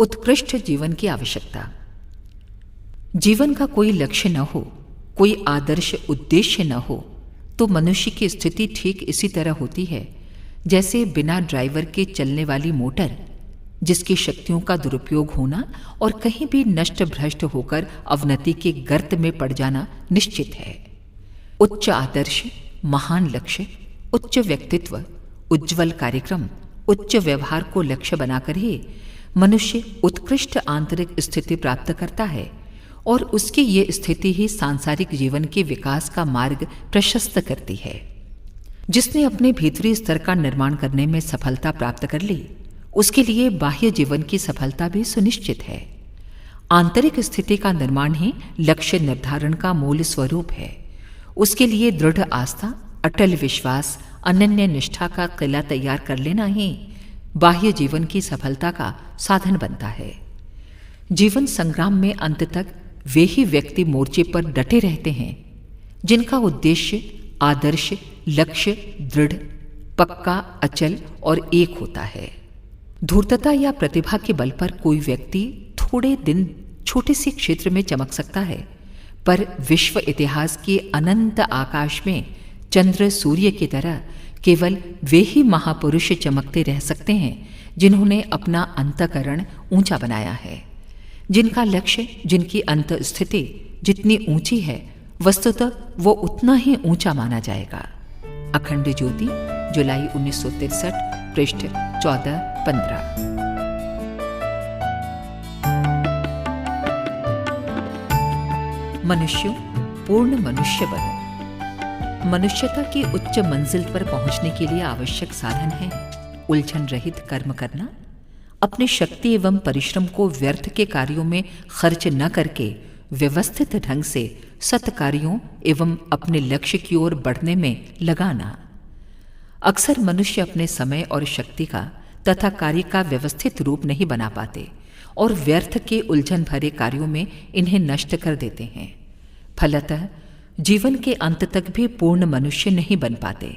उत्कृष्ट जीवन की आवश्यकता। जीवन का कोई लक्ष्य न हो, कोई आदर्श उद्देश्य न हो, तो मनुष्य की स्थिति ठीक इसी तरह होती है जैसे बिना ड्राइवर के चलने वाली मोटर, जिसकी शक्तियों का दुरुपयोग होना और कहीं भी नष्ट भ्रष्ट होकर अवनति के गर्त में पड़ जाना निश्चित है। उच्च आदर्श, महान लक्ष्य, उच्च व्यक्तित्व, उज्ज्वल कार्यक्रम, उच्च व्यवहार को लक्ष्य बनाकर ही मनुष्य उत्कृष्ट आंतरिक स्थिति प्राप्त करता है और उसकी ये स्थिति ही सांसारिक जीवन के विकास का मार्ग प्रशस्त करती है। जिसने अपने भीतरी स्तर का निर्माण करने में सफलता प्राप्त कर ली, उसके लिए बाह्य जीवन की सफलता भी सुनिश्चित है। आंतरिक स्थिति का निर्माण ही लक्ष्य निर्धारण का मूल स्वरूप है। उसके लिए दृढ़ आस्था, अटल विश्वास, अनन्य निष्ठा का किला तैयार कर लेना ही बाह्य जीवन की सफलता का साधन बनता है। जीवन संग्राम में अंत तक वे ही व्यक्ति मोर्चे पर डटे रहते हैं जिनका उद्देश्य, आदर्श, लक्ष्य दृढ़, पक्का, अचल और एक होता है। धूर्तता या प्रतिभा के बल पर कोई व्यक्ति थोड़े दिन छोटे से क्षेत्र में चमक सकता है, पर विश्व इतिहास के अनंत आकाश में चंद्र सूर्य की तरह केवल वे ही महापुरुष चमकते रह सकते हैं जिन्होंने अपना अंतःकरण ऊंचा बनाया है, जिनका लक्ष्य, जिनकी अंत स्थिति जितनी ऊंची है, वस्तुतः वो उतना ही ऊंचा माना जाएगा। अखंड ज्योति, जुलाई 1963, पृष्ठ 14-15। मनुष्यों, पूर्ण मनुष्य बनो। मनुष्यता की उच्च मंजिल पर पहुंचने के लिए आवश्यक साधन है उलझन रहित कर्म करना, अपनी शक्ति एवं परिश्रम को व्यर्थ के कार्यों में खर्च न करके व्यवस्थित ढंग से सत्कार्यों एवं अपने लक्ष्य की ओर बढ़ने में लगाना। अक्सर मनुष्य अपने समय और शक्ति का तथा कार्य का व्यवस्थित रूप नहीं बना पाते और व्यर्थ के उलझन भरे कार्यों में इन्हें नष्ट कर देते हैं। फलतः जीवन के अंत तक भी पूर्ण मनुष्य नहीं बन पाते।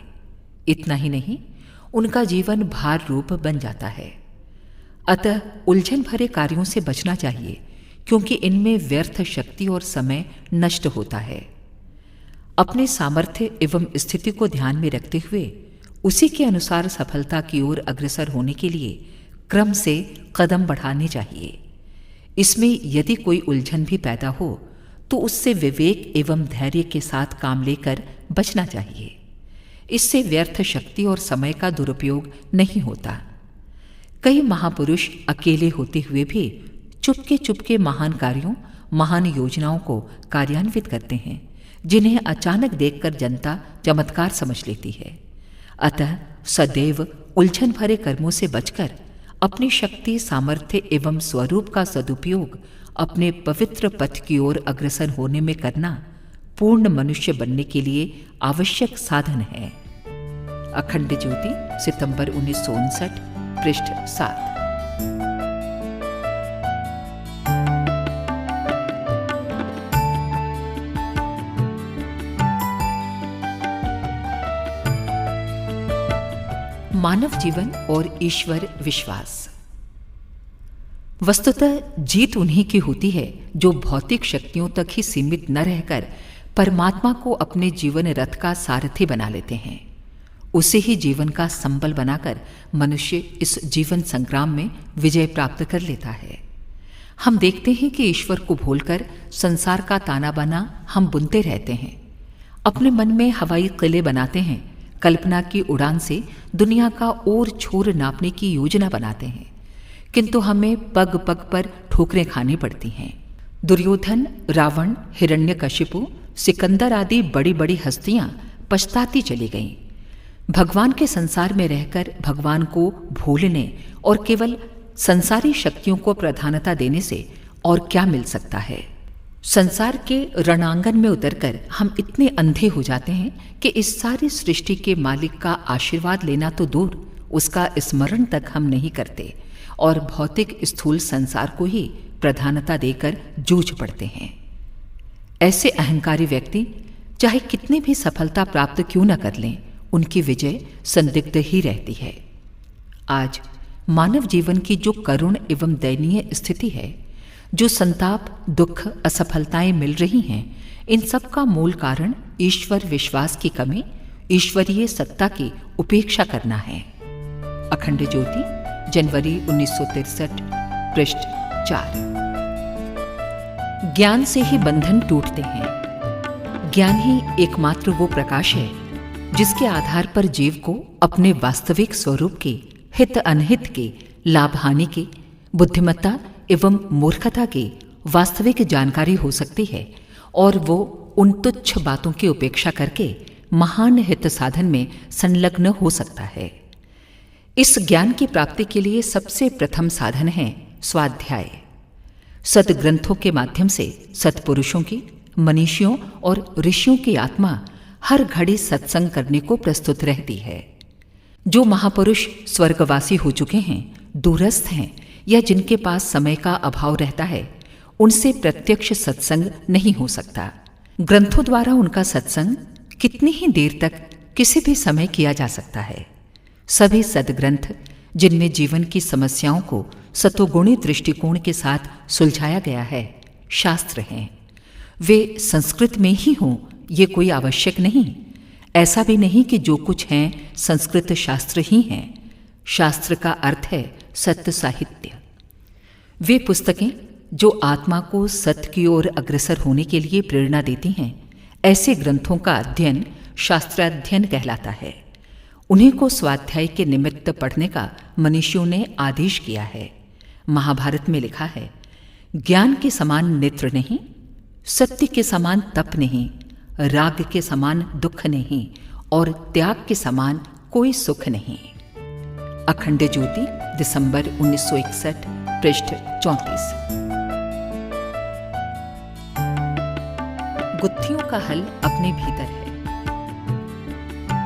इतना ही नहीं, उनका जीवन भार रूप बन जाता है। अतः उलझन भरे कार्यों से बचना चाहिए, क्योंकि इनमें व्यर्थ शक्ति और समय नष्ट होता है। अपने सामर्थ्य एवं स्थिति को ध्यान में रखते हुए उसी के अनुसार सफलता की ओर अग्रसर होने के लिए क्रम से कदम बढ़ाने चाहिए। इसमें यदि कोई उलझन भी पैदा हो तो उससे विवेक एवं धैर्य के साथ काम लेकर बचना चाहिए। इससे व्यर्थ शक्ति और समय का दुरुपयोग नहीं होता। कई महापुरुष अकेले होते हुए भी चुपके चुपके महान कार्यों, महान योजनाओं को कार्यान्वित करते हैं, जिन्हें अचानक देखकर जनता चमत्कार समझ लेती है। अतः सदैव उलझन भरे कर्मों से बचकर अपनी शक्ति, सामर्थ्य एवं स्वरूप का सदुपयोग अपने पवित्र पथ की ओर अग्रसर होने में करना पूर्ण मनुष्य बनने के लिए आवश्यक साधन है। अखंड ज्योति, सितंबर 1959, पृष्ठ 7। मानव जीवन और ईश्वर विश्वास। वस्तुतः जीत उन्हीं की होती है जो भौतिक शक्तियों तक ही सीमित न रहकर परमात्मा को अपने जीवन रथ का सारथी बना लेते हैं। उसे ही जीवन का संबल बनाकर मनुष्य इस जीवन संग्राम में विजय प्राप्त कर लेता है। हम देखते हैं कि ईश्वर को भूलकर संसार का ताना बाना हम बुनते रहते हैं। अपने मन में हवाई किले बनाते हैं, कल्पना की उड़ान से दुनिया का और छोर नापने की योजना बनाते हैं, किंतु हमें पग पग पर ठोकरें खानी पड़ती हैं। दुर्योधन, रावण, हिरण्यकशिपु, सिकंदर आदि बड़ी बड़ी हस्तियां पछताती चली गईं। भगवान के संसार में रहकर भगवान को भूलने और केवल संसारी शक्तियों को प्रधानता देने से और क्या मिल सकता है। संसार के रणांगन में उतरकर हम इतने अंधे हो जाते हैं कि इस सारी सृष्टि के मालिक का आशीर्वाद लेना तो दूर, उसका स्मरण तक हम नहीं करते और भौतिक स्थूल संसार को ही प्रधानता देकर जूझ पड़ते हैं। ऐसे अहंकारी व्यक्ति चाहे कितनी भी सफलता प्राप्त क्यों न कर लें, उनकी विजय संदिग्ध ही रहती है। आज मानव जीवन की जो करुण एवं दयनीय स्थिति है, जो संताप, दुख, असफलताएं मिल रही हैं, इन सब का मूल कारण ईश्वर विश्वास की कमी, ईश्वरीय सत्ता की उपेक्षा करना है। अखंड ज्योति, जनवरी 1963, पृष्ठ 4। ज्ञान से ही बंधन टूटते हैं। ज्ञान ही एकमात्र वो प्रकाश है जिसके आधार पर जीव को अपने वास्तविक स्वरूप के, हित अनहित के, लाभ हानि के, बुद्धिमत्ता एवं मूर्खता की वास्तविक जानकारी हो सकती है और वो उन तुच्छ बातों की उपेक्षा करके महान हित साधन में संलग्न हो सकता है। इस ज्ञान की प्राप्ति के लिए सबसे प्रथम साधन है स्वाध्याय। सद्ग्रंथों के माध्यम से सत्पुरुषों की, मनीषियों और ऋषियों की आत्मा हर घड़ी सत्संग करने को प्रस्तुत रहती है। जो महापुरुष स्वर्गवासी हो चुके हैं, दूरस्थ हैं या जिनके पास समय का अभाव रहता है, उनसे प्रत्यक्ष सत्संग नहीं हो सकता। ग्रंथों द्वारा उनका सत्संग कितनी ही देर तक किसी भी समय किया जा सकता है। सभी सद्ग्रंथ जिनमें जीवन की समस्याओं को सतोगुणी दृष्टिकोण के साथ सुलझाया गया है, शास्त्र हैं। वे संस्कृत में ही हों ये कोई आवश्यक नहीं। ऐसा भी नहीं कि जो कुछ हैं संस्कृत शास्त्र ही हैं। शास्त्र का अर्थ है सत्य साहित्य। वे पुस्तकें जो आत्मा को सत्य की ओर अग्रसर होने के लिए प्रेरणा देती हैं, ऐसे ग्रंथों का अध्ययन शास्त्राध्ययन कहलाता है। उन्हीं को स्वाध्याय के निमित्त पढ़ने का मनीषियों ने आदेश किया है। महाभारत में लिखा है, ज्ञान के समान नेत्र नहीं, सत्य के समान तप नहीं, राग के समान दुख नहीं और त्याग के समान कोई सुख नहीं। अखंड ज्योति, दिसंबर 1961, पृष्ठ 34। गुत्थियों का हल अपने भीतर है।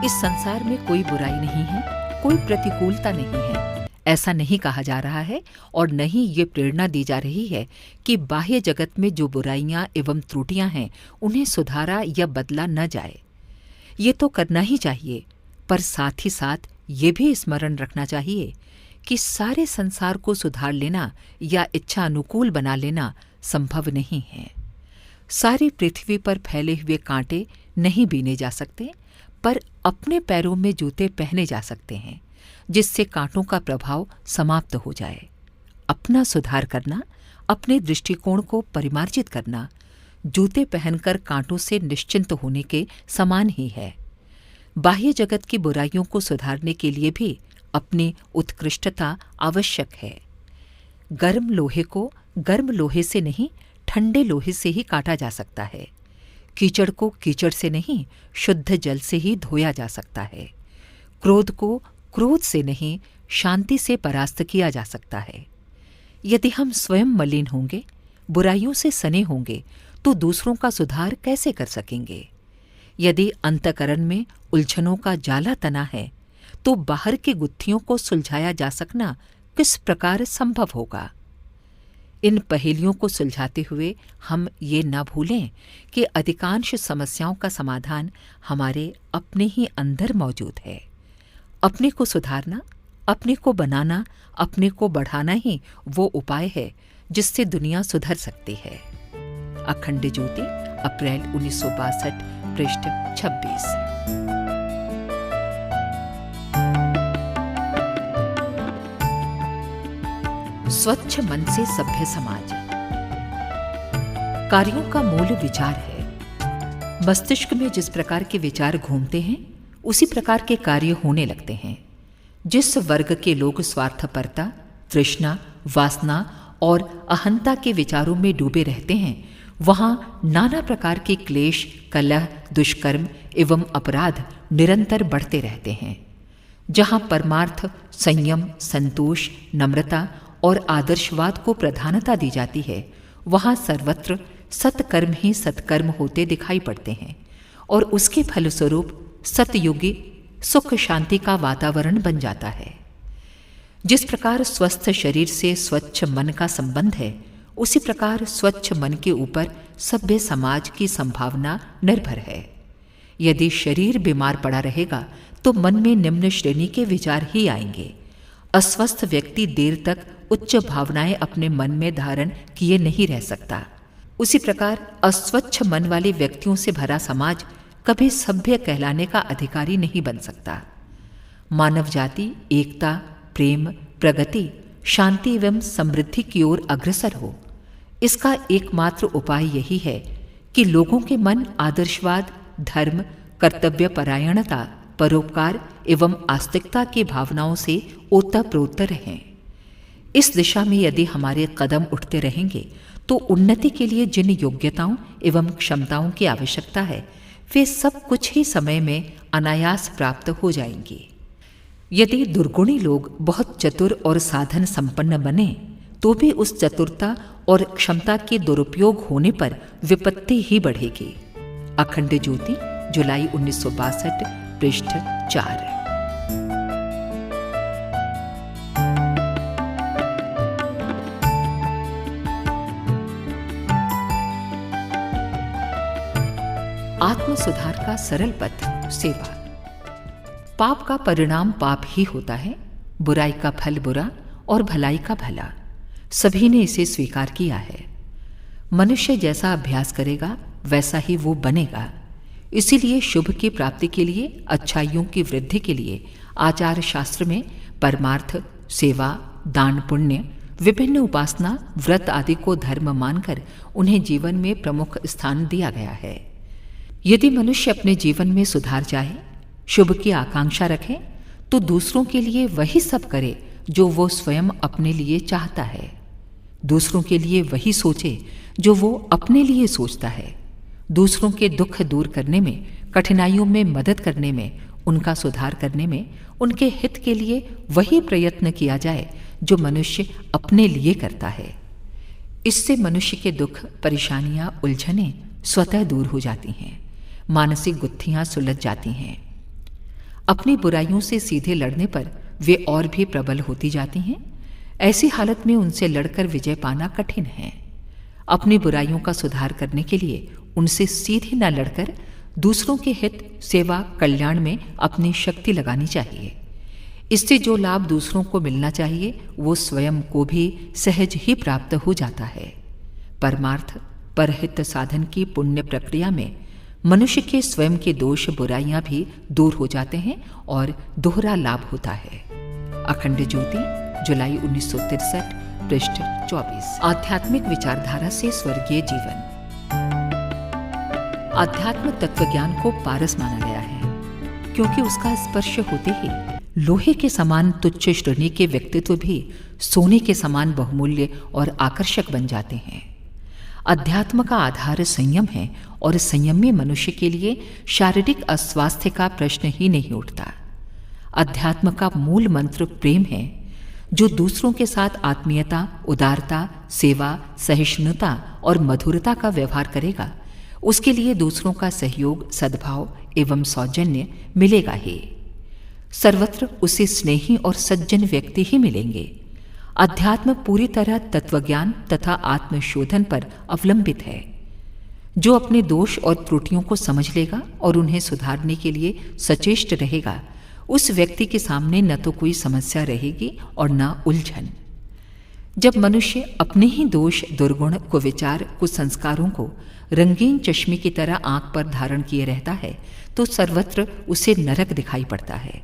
इस संसार में कोई बुराई नहीं है, कोई प्रतिकूलता नहीं है। ऐसा नहीं कहा जा रहा है और न ही ये प्रेरणा दी जा रही है कि बाह्य जगत में जो बुराइयां एवं त्रुटियां हैं उन्हें सुधारा या बदला न जाए। ये तो करना ही चाहिए, पर साथ ही साथ ये भी स्मरण रखना चाहिए कि सारे संसार को सुधार लेना या इच्छा अनुकूल बना लेना संभव नहीं है। सारी पृथ्वी पर फैले हुए कांटे नहीं बीने जा सकते, पर अपने पैरों में जूते पहने जा सकते हैं जिससे कांटों का प्रभाव समाप्त हो जाए। अपना सुधार करना, अपने दृष्टिकोण को परिमार्जित करना, जूते पहनकर कांटों से निश्चिंत होने के समान ही है। बाह्य जगत की बुराइयों को सुधारने के लिए भी अपनी उत्कृष्टता आवश्यक है। गर्म लोहे को गर्म लोहे से नहीं, ठंडे लोहे से ही काटा जा सकता है। कीचड़ को कीचड़ से नहीं, शुद्ध जल से ही धोया जा सकता है। क्रोध को क्रोध से नहीं, शांति से परास्त किया जा सकता है। यदि हम स्वयं मलिन होंगे, बुराइयों से सने होंगे, तो दूसरों का सुधार कैसे कर सकेंगे? यदि अंतःकरण में उलझनों का जाला तना है, तो बाहर की गुत्थियों को सुलझाया जा सकना किस प्रकार संभव होगा? इन पहेलियों को सुलझाते हुए हम ये न भूलें कि अधिकांश समस्याओं का समाधान हमारे अपने ही अंदर मौजूद है। अपने को सुधारना, अपने को बनाना, अपने को बढ़ाना ही वो उपाय है जिससे दुनिया सुधर सकती है। अखंड ज्योति, अप्रैल 1962, पृष्ठ 26। स्वच्छ मन से सभ्य समाज। कार्यों का मूल विचार है। मस्तिष्क में जिस प्रकार के विचार घूमते हैं, उसी प्रकार के कार्य होने लगते हैं। जिस वर्ग के लोग स्वार्थपरता, तृष्णा, वासना और अहंता के विचारों में डूबे रहते हैं, वहां नाना प्रकार के क्लेश, कलह, दुष्कर्म एवं अपराध निरंतर बढ़ते रहते हैं। जहां परमार्थ, संयम, संतोष, नम्रता और आदर्शवाद को प्रधानता दी जाती है, वहां सर्वत्र सत्कर्म ही सत्कर्म होते दिखाई पड़ते हैं और उसके फलस्वरूप सतयुगी सुख शांति का वातावरण बन जाता है। जिस प्रकार स्वस्थ शरीर से स्वच्छ मन का संबंध है, उसी प्रकार स्वच्छ मन के ऊपर सभ्य समाज की संभावना निर्भर है। यदि शरीर बीमार पड़ा रहेगा तो मन में निम्न श्रेणी के विचार ही आएंगे। अस्वस्थ व्यक्ति देर तक उच्च भावनाएं अपने मन में धारण किए नहीं रह सकता। उसी प्रकार अस्वच्छ मन वाले व्यक्तियों से भरा समाज कभी सभ्य कहलाने का अधिकारी नहीं बन सकता। मानव जाति एकता, प्रेम, प्रगति, शांति एवं समृद्धि की ओर अग्रसर हो, इसका एकमात्र उपाय यही है कि लोगों के मन आदर्शवाद, धर्म, कर्तव्यपरायणता, परोपकार एवं आस्तिकता की भावनाओं से ओतप्रोत रहें। इस दिशा में यदि हमारे कदम उठते रहेंगे तो उन्नति के लिए जिन योग्यताओं एवं क्षमताओं की आवश्यकता है वे सब कुछ ही समय में अनायास प्राप्त हो जाएंगी। यदि दुर्गुणी लोग बहुत चतुर और साधन संपन्न बने तो भी उस चतुरता और क्षमता के दुरुपयोग होने पर विपत्ति ही बढ़ेगी। अखंड ज्योति, जुलाई 1962, पृष्ठ 4। आत्म सुधार का सरल पथ, सेवा। पाप का परिणाम पाप ही होता है, बुराई का फल बुरा और भलाई का भला। सभी ने इसे स्वीकार किया है। मनुष्य जैसा अभ्यास करेगा वैसा ही वो बनेगा। इसीलिए शुभ की प्राप्ति के लिए, अच्छाइयों की वृद्धि के लिए आचार शास्त्र में परमार्थ, सेवा, दान, पुण्य, विभिन्न उपासना, व्रत आदि को धर्म मानकर उन्हें जीवन में प्रमुख स्थान दिया गया है। यदि मनुष्य अपने जीवन में सुधार चाहे, शुभ की आकांक्षा रखे, तो दूसरों के लिए वही सब करे जो वो स्वयं अपने लिए चाहता है। दूसरों के लिए वही सोचे जो वो अपने लिए सोचता है। दूसरों के दुख दूर करने में, कठिनाइयों में मदद करने में, उनका सुधार करने में, उनके हित के लिए वही प्रयत्न किया जाए जो मनुष्य अपने लिए करता है। इससे मनुष्य के दुख, परेशानियां, उलझनें स्वतः दूर हो जाती हैं, मानसिक गुत्थियां सुलझ जाती हैं। अपनी बुराइयों से सीधे लड़ने पर वे और भी प्रबल होती जाती हैं। ऐसी हालत में उनसे लड़कर विजय पाना कठिन है। अपनी बुराइयों का सुधार करने के लिए उनसे सीधे न लड़कर दूसरों के हित, सेवा, कल्याण में अपनी शक्ति लगानी चाहिए। इससे जो लाभ दूसरों को मिलना चाहिए वो स्वयं को भी सहज ही प्राप्त हो जाता है। परमार्थ, परहित साधन की पुण्य प्रक्रिया में मनुष्य के स्वयं के दोष, बुराइयां भी दूर हो जाते हैं और दोहरा लाभ होता है। अखंड ज्योति, जुलाई 1963, पृष्ठ 24। आध्यात्मिक विचारधारा से स्वर्गीय जीवन। आध्यात्म तत्वज्ञान को पारस माना गया है क्योंकि उसका स्पर्श होते ही लोहे के समान तुच्छ श्रेणी के व्यक्तित्व भी सोने के समान बहुमूल्य और आकर्षक बन जाते हैं। अध्यात्म का आधार संयम है और संयमी मनुष्य के लिए शारीरिक अस्वास्थ्य का प्रश्न ही नहीं उठता। अध्यात्म का मूल मंत्र प्रेम है, जो दूसरों के साथ आत्मीयता, उदारता, सेवा, सहिष्णुता और मधुरता का व्यवहार करेगा, उसके लिए दूसरों का सहयोग, सद्भाव एवं सौजन्य मिलेगा ही। सर्वत्र उसे स्नेही और सज्जन व्यक्ति ही मिलेंगे। अध्यात्म पूरी तरह तत्वज्ञान तथा आत्मशोधन पर अवलंबित है। जो अपने दोष और त्रुटियों को समझ लेगा और उन्हें सुधारने के लिए सचेष्ट रहेगा, उस व्यक्ति के सामने न तो कोई समस्या रहेगी और न उलझन। जब मनुष्य अपने ही दोष, दुर्गुण, कुविचार, कुसंस्कारों को रंगीन चश्मे की तरह आंख पर धारण किए रहता है तो सर्वत्र उसे नरक दिखाई पड़ता है।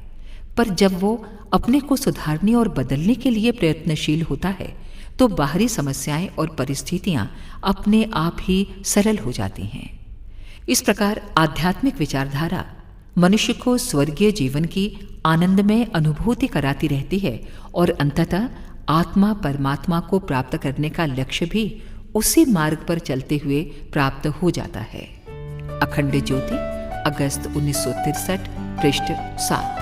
पर जब वो अपने को सुधारने और बदलने के लिए प्रयत्नशील होता है तो बाहरी समस्याएं और परिस्थितियां अपने आप ही सरल हो जाती हैं। इस प्रकार आध्यात्मिक विचारधारा मनुष्य को स्वर्गीय जीवन की आनंदमय अनुभूति कराती रहती है और अंततः आत्मा परमात्मा को प्राप्त करने का लक्ष्य भी उसी मार्ग पर चलते हुए प्राप्त हो जाता है। अखंड ज्योति, अगस्त 1963, पृष्ठ 7।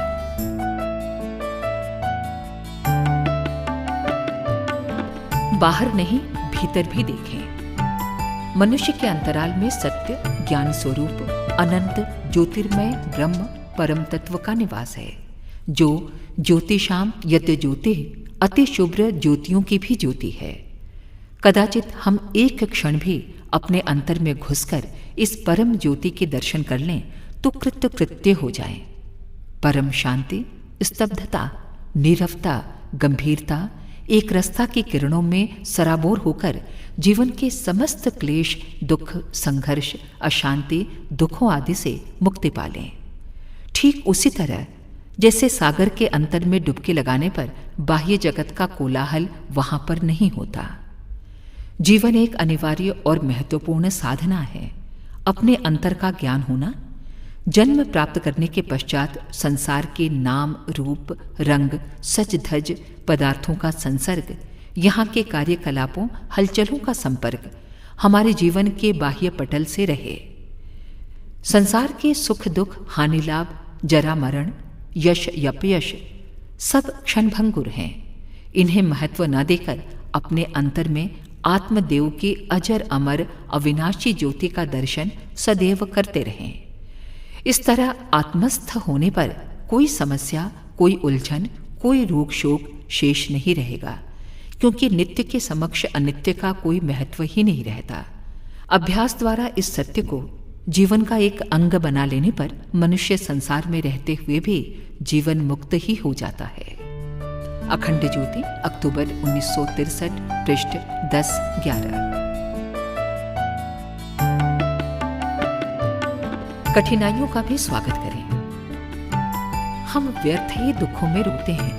बाहर नहीं, भीतर भी देखें। मनुष्य के अंतराल में सत्य, ज्ञान स्वरूप, अनंत, ज्योतिर्मय ब्रह्म परम तत्व का निवास है, जो ज्योतिषाम यद्य ज्योति अति शुभ्र ज्योतियों की भी ज्योति है। कदाचित हम एक क्षण भी अपने अंतर में घुसकर इस परम ज्योति के दर्शन कर लें तो कृत्य कृत्य हो जाए। परम शांति, स्तब्धता, नीरवता, गंभीरता, एक रस्ता की किरणों में सराबोर होकर जीवन के समस्त क्लेश, दुख, संघर्ष, अशांति, दुखों आदि से मुक्ति पा लें। ठीक उसी तरह जैसे सागर के अंतर में डुबकी लगाने पर बाह्य जगत का कोलाहल वहां पर नहीं होता। जीवन एक अनिवार्य और महत्वपूर्ण साधना है। अपने अंतर का ज्ञान होना, जन्म प्राप्त करने के पश्चात संसार के नाम, रूप, रंग, सज धज पदार्थों का संसर्ग, यहाँ के कार्यकलापों, हलचलों का संपर्क हमारे जीवन के बाह्य पटल से रहे। संसार के सुख दुख, हानि लाभ, जरा मरण, यश अपयश सब क्षणभंगुर हैं। इन्हें महत्व न देकर अपने अंतर में आत्मदेव की अजर अमर अविनाशी ज्योति का दर्शन सदैव करते रहें। इस तरह आत्मस्थ होने पर कोई समस्या, कोई उलझन, कोई रोग शोक शेष नहीं रहेगा, क्योंकि नित्य के समक्ष अनित्य का कोई महत्व ही नहीं रहता। अभ्यास द्वारा इस सत्य को जीवन का एक अंग बना लेने पर मनुष्य संसार में रहते हुए भी जीवन मुक्त ही हो जाता है। अखंड ज्योति, अक्टूबर 1963, पृष्ठ 10-11। कठिनाइयों का भी स्वागत करें। हम व्यर्थ ही दुखों में रोते हैं,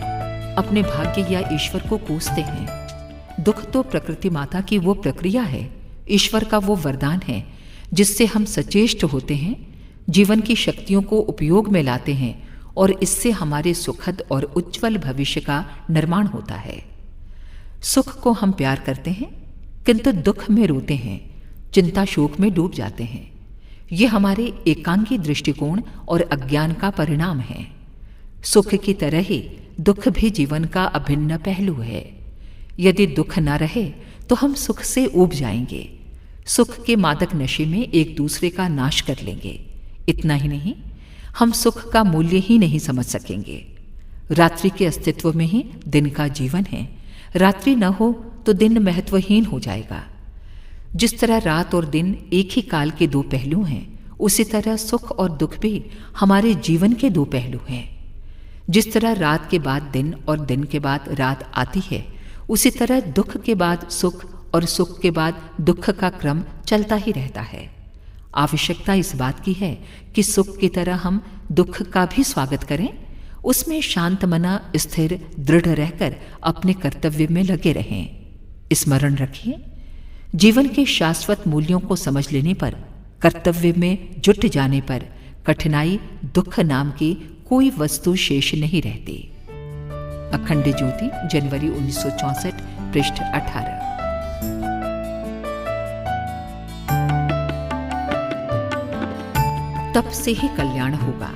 अपने भाग्य या ईश्वर को कोसते हैं। दुख तो प्रकृति माता की वो प्रक्रिया है, ईश्वर का वो वरदान है जिससे हम सचेष्ट होते हैं, जीवन की शक्तियों को उपयोग में लाते हैं और इससे हमारे सुखद और उज्जवल भविष्य का निर्माण होता है। सुख को हम प्यार करते हैं, किंतु दुख में रोते हैं, चिंता शोक में डूब जाते हैं। ये हमारे एकांगी दृष्टिकोण और अज्ञान का परिणाम है। सुख की तरह ही दुख भी जीवन का अभिन्न पहलू है। यदि दुख न रहे तो हम सुख से ऊब जाएंगे, सुख के मादक नशे में एक दूसरे का नाश कर लेंगे। इतना ही नहीं, हम सुख का मूल्य ही नहीं समझ सकेंगे। रात्रि के अस्तित्व में ही दिन का जीवन है। रात्रि न हो तो दिन महत्वहीन हो जाएगा। जिस तरह रात और दिन एक ही काल के दो पहलू हैं, उसी तरह सुख और दुख भी हमारे जीवन के दो पहलू हैं। जिस तरह रात के बाद दिन और दिन के बाद रात आती है, उसी तरह दुख के बाद सुख और सुख के बाद दुख का क्रम चलता ही रहता है। आवश्यकता इस बात की है कि सुख की तरह हम दुख का भी स्वागत करें, उसमें शांत मना, स्थिर, दृढ़ रहकर अपने कर्तव्य में लगे रहें। स्मरण रखिए, जीवन के शाश्वत मूल्यों को समझ लेने पर, कर्तव्य में जुट जाने पर कठिनाई, दुख नाम की कोई वस्तु शेष नहीं रहती। अखंड ज्योति, जनवरी 1964, पृष्ठ 18। तप से ही कल्याण होगा।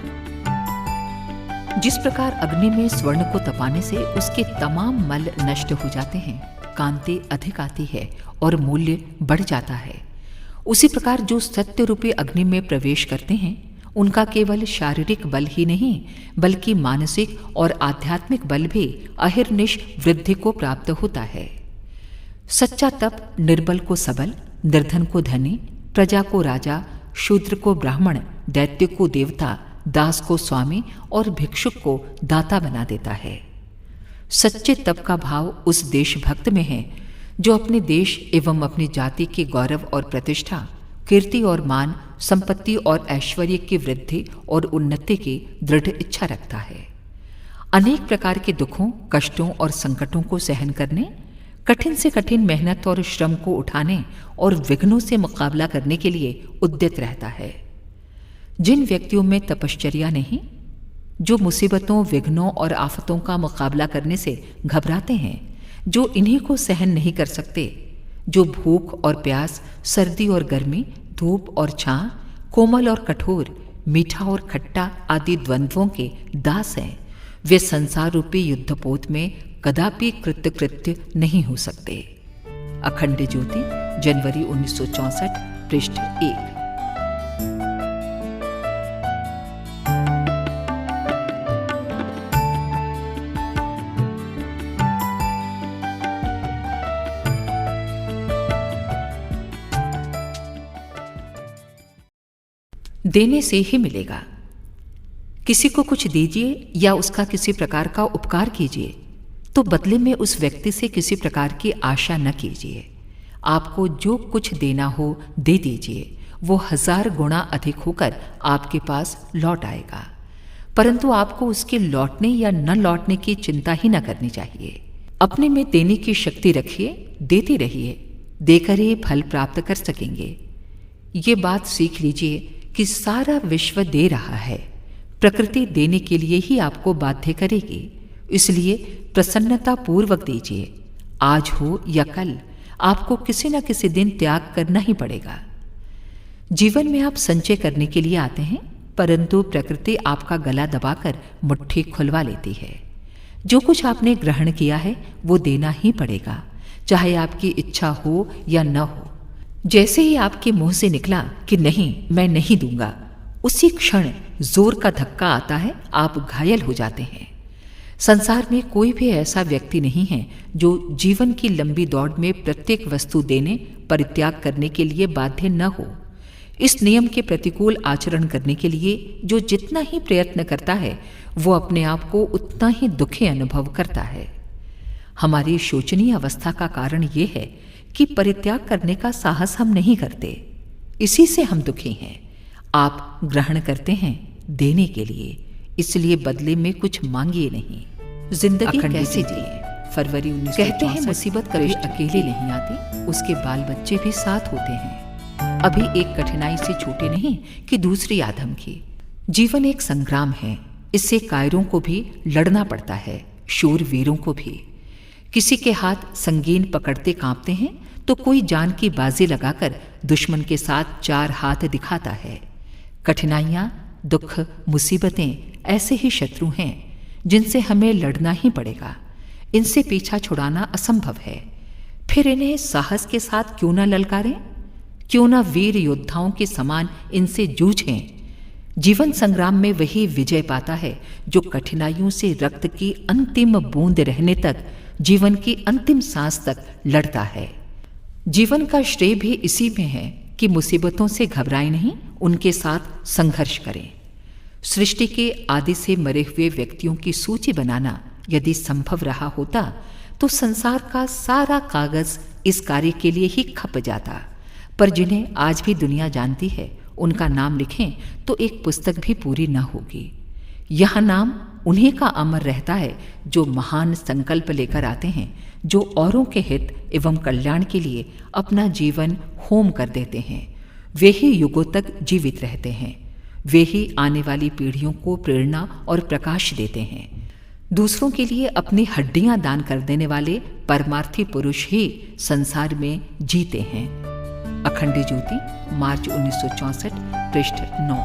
जिस प्रकार अग्नि में स्वर्ण को तपाने से उसके तमाम मल नष्ट हो जाते हैं, कांति अधिक आती है और मूल्य बढ़ जाता है, उसी प्रकार जो सत्य रूपी अग्नि में प्रवेश करते हैं, उनका केवल शारीरिक बल ही नहीं बल्कि मानसिक और आध्यात्मिक बल भी अहिर्निश वृद्धि को प्राप्त होता है। सच्चा तप निर्बल को सबल, निर्धन को धनी, प्रजा को राजा, शूद्र को ब्राह्मण, दैत्य को देवता, दास को स्वामी और भिक्षुक को दाता बना देता है। सच्चे तप का भाव उस देशभक्त में है जो अपने देश एवं अपनी जाति के गौरव और प्रतिष्ठा, कीर्ति और मान, संपत्ति और ऐश्वर्य की वृद्धि और उन्नति की दृढ़ इच्छा रखता है। अनेक प्रकार के दुखों, कष्टों और संकटों को सहन करने, कठिन से कठिन मेहनत और श्रम को उठाने और विघ्नों से मुकाबला करने के लिए उद्यत रहता है। जिन व्यक्तियों में तपश्चर्या नहीं, जो मुसीबतों, विघ्नों और आफतों का मुकाबला करने से घबराते हैं, जो इन्हीं को सहन नहीं कर सकते, जो भूख और प्यास, सर्दी और गर्मी, धूप और छां, कोमल और कठोर, मीठा और खट्टा आदि द्वंद्वों के दास हैं, वे संसार रूपी युद्धपोत में कदापि कृतकृत्य नहीं हो सकते। अखंड ज्योति, जनवरी 1964, पृष्ठ 1। देने से ही मिलेगा। किसी को कुछ दीजिए या उसका किसी प्रकार का उपकार कीजिए तो बदले में उस व्यक्ति से किसी प्रकार की आशा न कीजिए। आपको जो कुछ देना हो दे दीजिए, वो 1000 गुना अधिक होकर आपके पास लौट आएगा। परंतु आपको उसके लौटने या न लौटने की चिंता ही न करनी चाहिए। अपने में देने की शक्ति रखिए, देते रहिए, देकर ही फल प्राप्त कर सकेंगे। ये बात सीख लीजिए कि सारा विश्व दे रहा है, प्रकृति देने के लिए ही आपको बाध्य करेगी। इसलिए प्रसन्नता पूर्वक दीजिए। आज हो या कल आपको किसी न किसी दिन त्याग करना ही पड़ेगा। जीवन में आप संचय करने के लिए आते हैं, परंतु प्रकृति आपका गला दबाकर मुट्ठी खुलवा लेती है। जो कुछ आपने ग्रहण किया है वो देना ही पड़ेगा, चाहे आपकी इच्छा हो या न हो। जैसे ही आपके मुंह से निकला कि नहीं, मैं नहीं दूंगा, उसी क्षण जोर का धक्का आता है, आप घायल हो जाते हैं। संसार में कोई भी ऐसा व्यक्ति नहीं है जो जीवन की लंबी दौड़ में प्रत्येक वस्तु देने, परित्याग करने के लिए बाध्य न हो। इस नियम के प्रतिकूल आचरण करने के लिए जो जितना ही प्रयत्न करता है वो अपने आप को उतना ही दुखी अनुभव करता है। हमारी शोचनीय अवस्था का कारण ये है कि परित्याग करने का साहस हम नहीं करते, इसी से हम दुखी हैं। आप ग्रहण करते हैं देने के लिए, इसलिए बदले में कुछ मांगिए नहीं। जिंदगी कैसे जिए? फरवरी 1964। कहते हैं मुसीबत कभी अकेले नहीं आती, उसके बाल बच्चे भी साथ होते हैं। अभी एक कठिनाई से छूटे नहीं कि दूसरी आधम की। जीवन एक संग्राम है, इससे कायरों को भी लड़ना पड़ता है, शूरवीरों को भी। किसी के हाथ संगीन पकड़ते कांपते हैं तो कोई जान की बाजी लगाकर दुश्मन के साथ 4 हाथ दिखाता है। कठिनाइयां, दुख, मुसीबतें ऐसे ही शत्रु हैं जिनसे हमें लड़ना ही पड़ेगा। इनसे पीछा छुड़ाना असंभव है, फिर इन्हें साहस के साथ क्यों न ललकारें? क्यों न वीर योद्धाओं के समान इनसे जूझें? जीवन संग्राम में वही विजय पाता है जो कठिनाइयों से रक्त की अंतिम बूंद रहने तक, जीवन की अंतिम सांस तक लड़ता है। जीवन का श्रेय भी इसी में है कि मुसीबतों से घबराएं नहीं, उनके साथ संघर्ष करें। सृष्टि के आदि से मरे हुए व्यक्तियों की सूची बनाना यदि संभव रहा होता तो संसार का सारा कागज इस कार्य के लिए ही खप जाता। पर जिन्हें आज भी दुनिया जानती है, उनका नाम लिखें तो एक पुस्तक भी पूरी न होगी। यह नाम उन्हीं का अमर रहता है जो महान संकल्प लेकर आते हैं, जो औरों के हित एवं कल्याण के लिए अपना जीवन होम कर देते हैं। वे ही युगों तक जीवित रहते हैं, वे ही आने वाली पीढ़ियों को प्रेरणा और प्रकाश देते हैं। दूसरों के लिए अपनी हड्डियां दान कर देने वाले परमार्थी पुरुष ही संसार में जीते हैं। अखंड ज्योति, मार्च 1964, पृष्ठ 9।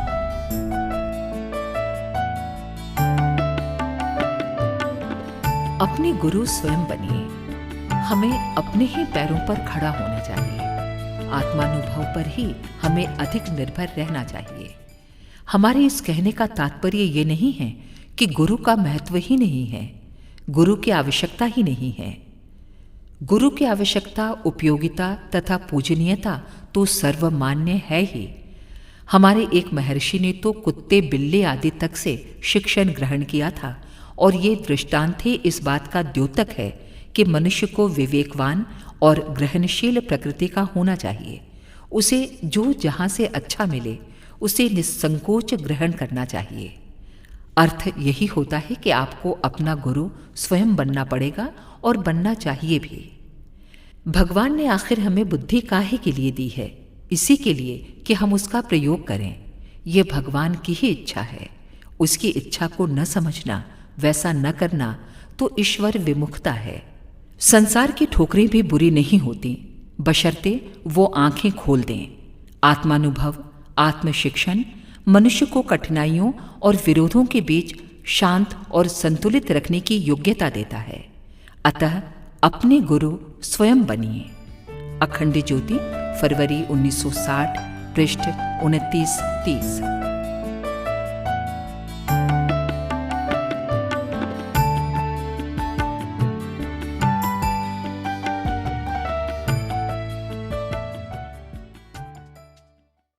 अपने गुरु स्वयं बनिए। हमें अपने ही पैरों पर खड़ा होना चाहिए। आत्मानुभव पर ही हमें अधिक निर्भर रहना चाहिए। हमारे इस कहने का तात्पर्य ये नहीं है कि गुरु का महत्व ही नहीं है, गुरु की आवश्यकता ही नहीं है। गुरु की आवश्यकता, उपयोगिता तथा पूजनीयता तो सर्वमान्य है ही। हमारे एक महर्षि ने तो कुत्ते, बिल्ली आदि तक से शिक्षण ग्रहण किया था, और ये दृष्टांत ही इस बात का द्योतक है कि मनुष्य को विवेकवान और ग्रहणशील प्रकृति का होना चाहिए। उसे जो जहां से अच्छा मिले उसे निस्संकोच ग्रहण करना चाहिए। अर्थ यही होता है कि आपको अपना गुरु स्वयं बनना पड़ेगा और बनना चाहिए भी। भगवान ने आखिर हमें बुद्धि काहे के लिए दी है? इसी के लिए कि हम उसका प्रयोग करें। यह भगवान की ही इच्छा है। उसकी इच्छा को न समझना, वैसा न करना तो ईश्वर विमुखता है। संसार की ठोकरें भी बुरी नहीं होती, बशर्ते वो आंखें खोल दें। आत्मानुभव, आत्मशिक्षण मनुष्य को कठिनाइयों और विरोधों के बीच शांत और संतुलित रखने की योग्यता देता है। अतः अपने गुरु स्वयं बनिए। अखंड ज्योति, फरवरी 1960, पृष्ठ 29-30।